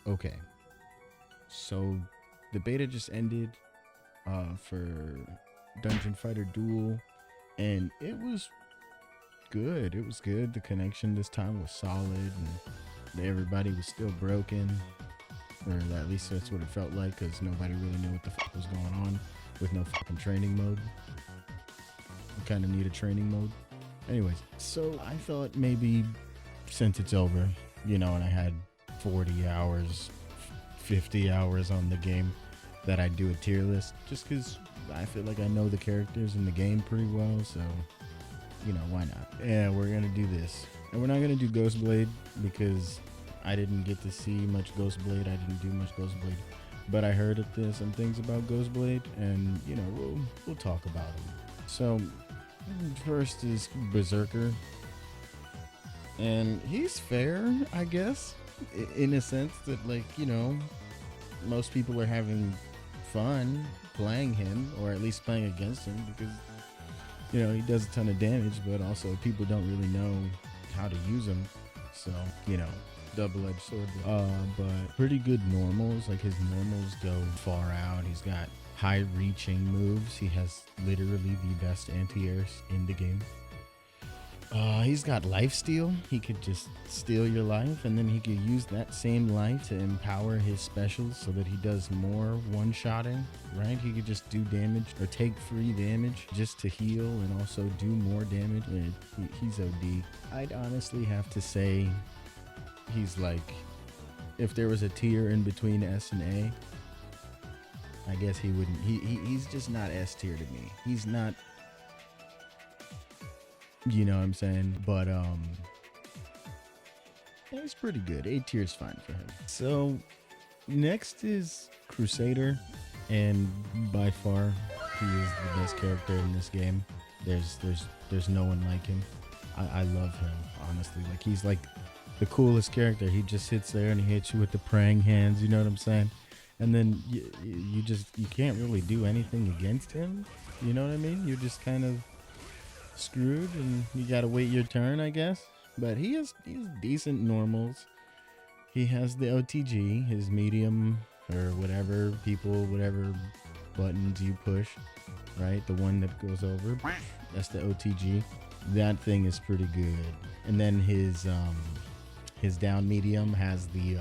Okay, so the beta just ended for Dungeon Fighter Duel, and it was good. It was good. The connection this time was solid, and everybody was still broken, or at least that's what it felt like, because nobody really knew what the fuck was going on with no fucking training mode. You kind of need a training mode. Anyways, so I thought maybe since it's over, and I had 40 hours, 50 hours on the game, that I'd do a tier list, just because I feel like I know the characters in the game pretty well, so, why not? Yeah, we're going to do this. And we're not going to do Ghostblade, because I didn't get to see much Ghostblade. I didn't do much Ghostblade. But I heard some things about Ghostblade, and, we'll talk about them. So, first is Berserker. And he's fair, I guess, in a sense that, most people are having fun playing him, or at least playing against him, because he does a ton of damage, but also people don't really know how to use him, so double-edged sword. But pretty good normals. Like, his normals go far out. He's got high reaching moves. He has literally the best anti-airs in the game. He's got life steal. He could just steal your life, and then he could use that same life to empower his specials so that he does more one-shotting, right? He could just do damage or take free damage just to heal and also do more damage. He's OD. I'd honestly have to say he's like, if there was a tier in between S and A, I guess he wouldn't. He's just not S tier to me. He's not. You know what I'm saying? But it's pretty good. A tier is fine for him. So next is Crusader, and by far he is the best character in this game. There's no one like him. I love him, honestly. Like, he's like the coolest character. He just sits there and he hits you with the praying hands, you know what I'm saying? And then you can't really do anything against him. You know what I mean? You're just kind of screwed, and you gotta wait your turn, I guess. But he has decent normals. He has the OTG, his medium, or whatever buttons you push, right? The one that goes over, that's the OTG. That thing is pretty good. And then his down medium has the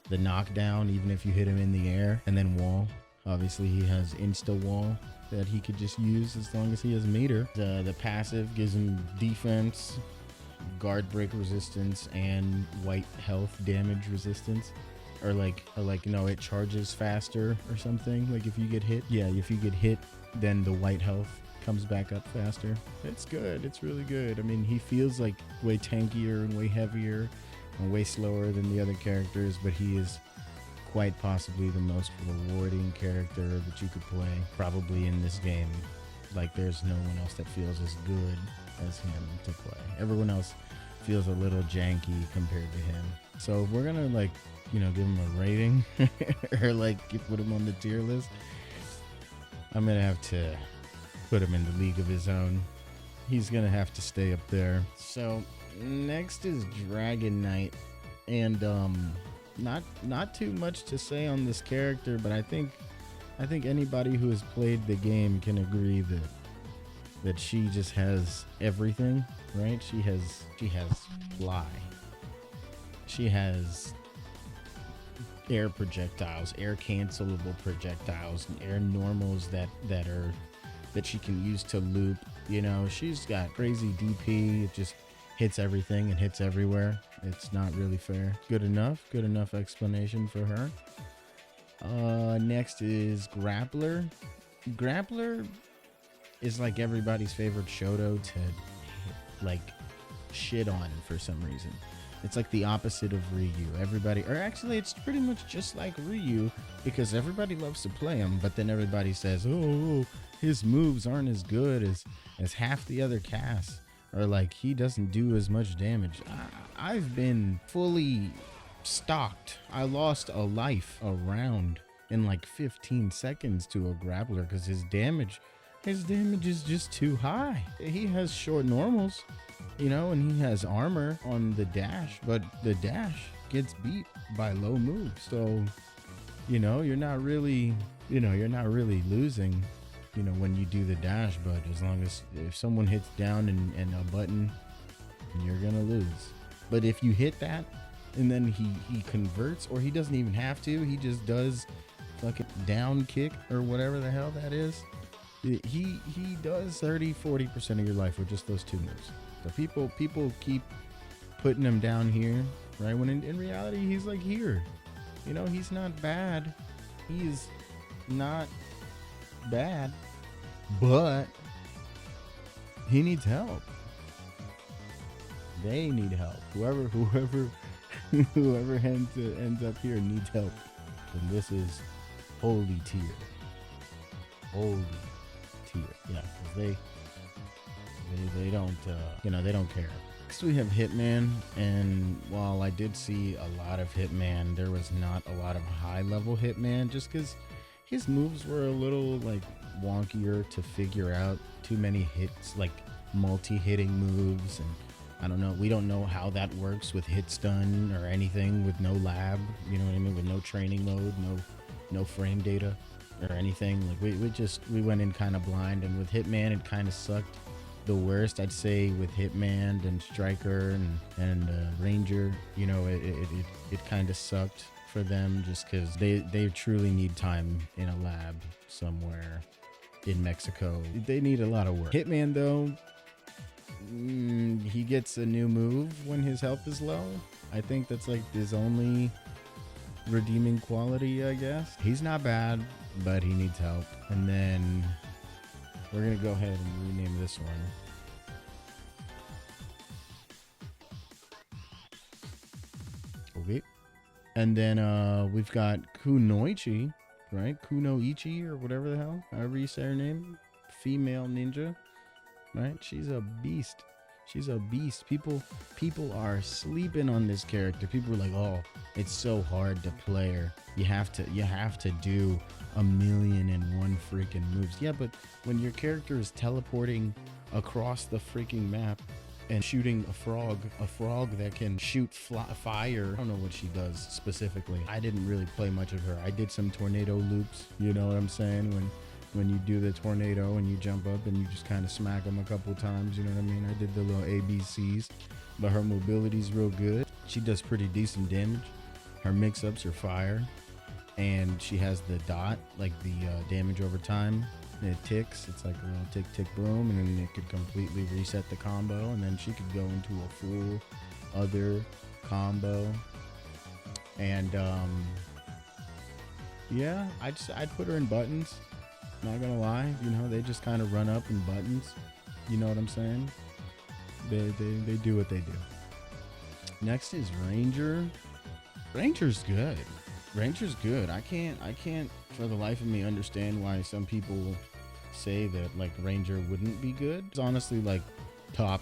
knockdown, even if you hit him in the air, and then wall. Obviously, he has insta wall that he could just use as long as he has meter. The passive gives him defense, guard break resistance, and white health damage resistance. Or it charges faster or something. Like, if you get hit, then the white health comes back up faster. It's good. It's really good. I mean, he feels like way tankier and way heavier and way slower than the other characters, but he is quite possibly the most rewarding character that you could play probably in this game. Like, there's no one else that feels as good as him to play. Everyone else feels a little janky compared to him. So if we're gonna give him a rating or put him on the tier list, I'm gonna have to put him in the league of his own. He's gonna have to stay up there. So next is Dragon Knight, and not too much to say on this character, but I think anybody who has played the game can agree that she just has everything, right? She has fly. She has air projectiles, air cancelable projectiles, and air normals that she can use to loop. She's got crazy DP. It just hits everything and hits everywhere. It's not really fair. Good enough explanation for her. Next is Grappler. Grappler is like everybody's favorite Shoto to shit on for some reason. It's like the opposite of Ryu. It's pretty much just like Ryu, because everybody loves to play him, but then everybody says, oh, his moves aren't as good as half the other casts. Or he doesn't do as much damage. I've been fully stocked. I lost a life a round in 15 seconds to a Grappler because his damage is just too high. He has short normals, and he has armor on the dash, but the dash gets beat by low moves. So, you know, you're not really losing, you know, when you do the dash, but as long as if someone hits down and a button, you're gonna lose. But if you hit that and then he converts, or he doesn't even have to, he just does fucking down kick or whatever the hell that is, he does 30-40% of your life with just those two moves. So people keep putting him down here, right, when in reality he's like here. You know, he's not bad. He's not bad, but he needs help. They need help. Whoever ends up here needs help. And this is holy tier. Holy tier. Yeah, 'cause they don't they don't care. Next we have Hitman, and while I did see a lot of Hitman, there was not a lot of high level Hitman, just because his moves were a little like wonkier to figure out. Too many hits, like multi-hitting moves, and I don't know. We don't know how that works with hit stun or anything, with no lab. You know what I mean? With no training mode, no frame data or anything. Like we went in kind of blind, and with Hitman it kind of sucked the worst, I'd say, with Hitman and Striker and Ranger. You know, it kind of sucked for them, just because they truly need time in a lab somewhere in Mexico. They need a lot of work. Hitman though, he gets a new move when his health is low. I think that's like his only redeeming quality, I guess. He's not bad, but he needs help. And then we're gonna go ahead and rename this one. Okay. And then we've got Kunoichi, right? Kunoichi or whatever the hell, however you say her name. Female ninja, right? She's a beast. She's a beast. People are sleeping on this character. People are like, oh, it's so hard to play her. You have to do 1,000,001 freaking moves. Yeah, but when your character is teleporting across the freaking map and shooting a frog that can shoot fire. I don't know what she does specifically. I didn't really play much of her. I did some tornado loops. You know what I'm saying? When you do the tornado and you jump up and you just kind of smack them a couple times, you know what I mean? I did the little ABCs, but her mobility's real good. She does pretty decent damage. Her mix-ups are fire, and she has the dot, like the damage over time. And it ticks. It's like a little tick, tick, boom, and then it could completely reset the combo, and then she could go into a full other combo. And yeah, I'd put her in buttons. Not gonna lie, you know, they just kind of run up in buttons. You know what I'm saying? They do what they do. Next is Ranger. Ranger's good. Ranger's good. I can't for the life of me understand why some people say that like Ranger wouldn't be good. It's honestly like top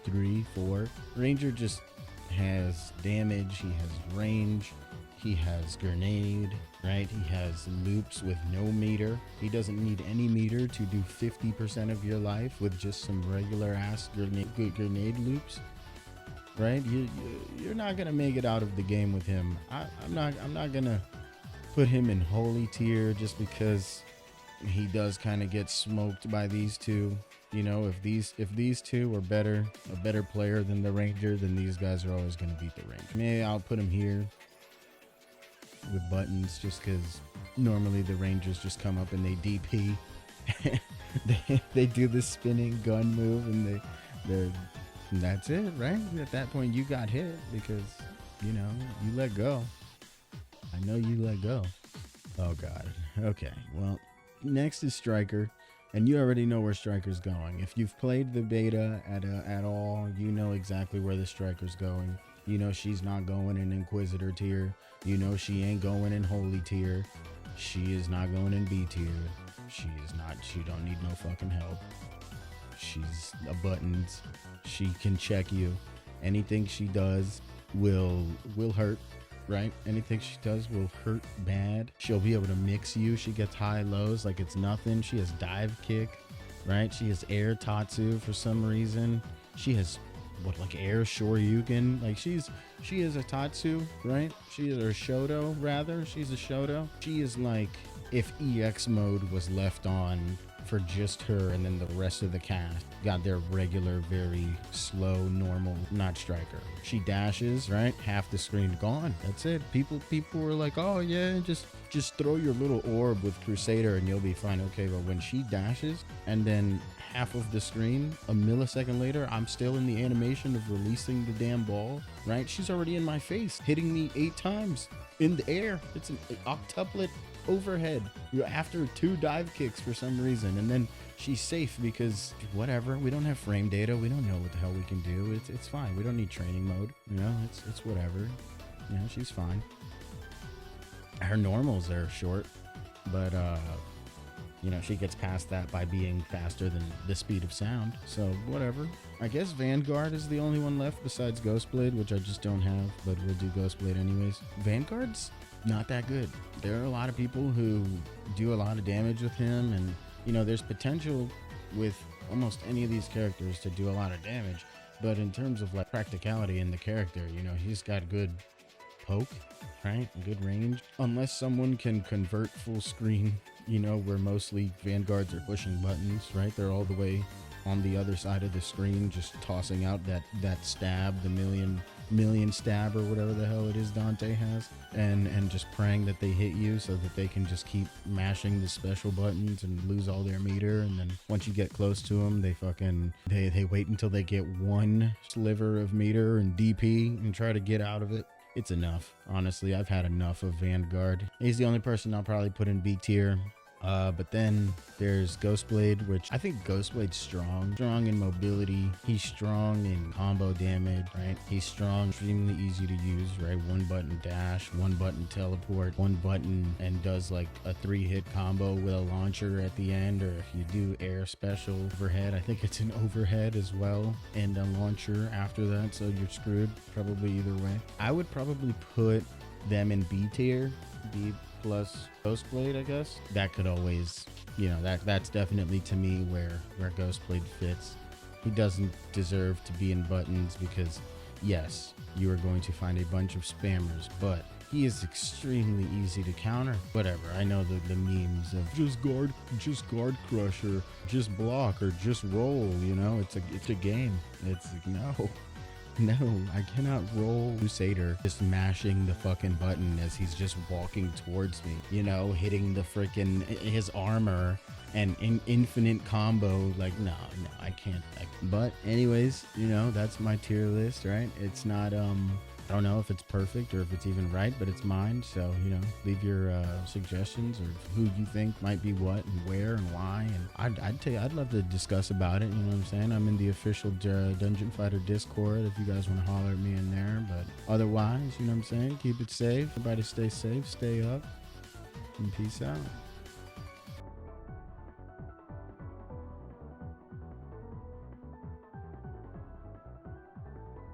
3, 4. Ranger just has damage, he has range, he has grenade, right? He has loops with no meter. He doesn't need any meter to do 50% of your life with just some regular ass grenade loops, right? You're not gonna make it out of the game with him. I'm not gonna put him in holy tier just because he does kind of get smoked by these two. You know, if these two are a better player than the Ranger, then these guys are always gonna beat the Ranger. Maybe I'll put him here with buttons, just because normally the Rangers just come up and they DP. they do the spinning gun move, and that's it, right? At that point you got hit because, you know, you let go. I know you let go. Oh god. Okay, well, next is Striker, and you already know where Striker's going. If you've played the beta at all, you know exactly where the Striker's going. You know she's not going in Inquisitor tier. You know she ain't going in Holy tier. She is not going in B tier. She don't need no fucking help. She's a buttons. She can check you. Anything she does will hurt, right? Anything she does will hurt bad. She'll be able to mix you. She gets high lows like it's nothing. She has dive kick, right? She has air tatsu for some reason. She has what, like air Shoryuken. Like she is a Tatsu, right? She is, or Shoto rather. She's a Shoto. She is like if EX mode was left on for just her, and then the rest of the cast got their regular, very slow, normal, not striker. She dashes, right? Half the screen gone. That's it. People were like, oh yeah, just throw your little orb with Crusader and you'll be fine. Okay, but when she dashes and then half of the screen, a millisecond later, I'm still in the animation of releasing the damn ball, right? She's already in my face, hitting me 8 times in the air. It's an octuplet overhead after 2 dive kicks for some reason, and then she's safe because whatever, we don't have frame data, we don't know what the hell we can do. It's fine, we don't need training mode, you know. It's whatever, you know. She's fine. Her normals are short, but you know, she gets past that by being faster than the speed of sound, so whatever. I guess Vanguard is the only one left besides Ghostblade, which I just don't have, but we'll do Ghostblade anyways. Vanguard's not that good. There are a lot of people who do a lot of damage with him, and you know, there's potential with almost any of these characters to do a lot of damage, but in terms of like practicality in the character, you know, he's got good poke, right? Good range. Unless someone can convert full screen, you know, where mostly Vanguards are pushing buttons, right? They're all the way on the other side of the screen, just tossing out that stab, the million stab or whatever the hell it is Dante has, and just praying that they hit you so that they can just keep mashing the special buttons and lose all their meter. And then once you get close to them, they wait until they get 1 sliver of meter and DP and try to get out of it. It's enough. Honestly, I've had enough of Vanguard. He's the only person I'll probably put in B tier. But then there's Ghostblade, which I think Ghostblade's strong in mobility. He's strong in combo damage, right? He's strong, extremely easy to use, right? 1 button dash, 1 button teleport, 1 button and does like a 3-hit combo with a launcher at the end, or if you do air special overhead, I think it's an overhead as well, and a launcher after that, so you're screwed probably either way. I would probably put them in B tier, B plus Ghostblade, I guess. That could always, you know, that's definitely to me where Ghostblade fits. He doesn't deserve to be in buttons because yes, you are going to find a bunch of spammers, but he is extremely easy to counter. Whatever, I know the memes of just guard crusher, just block, or just roll, you know. It's a game. It's like, no, I cannot roll Crusader just mashing the fucking button as he's just walking towards me, you know, hitting the freaking his armor and infinite combo. Like, no, I can't. But anyways, you know, that's my tier list, right? It's not I don't know if it's perfect or if it's even right, but it's mine. So, you know, leave your suggestions or who you think might be what and where and why. And I'd tell you, I'd love to discuss about it. You know what I'm saying? I'm in the official Dungeon Fighter Discord if you guys want to holler at me in there. But otherwise, you know what I'm saying? Keep it safe. Everybody stay safe, stay up, and peace out.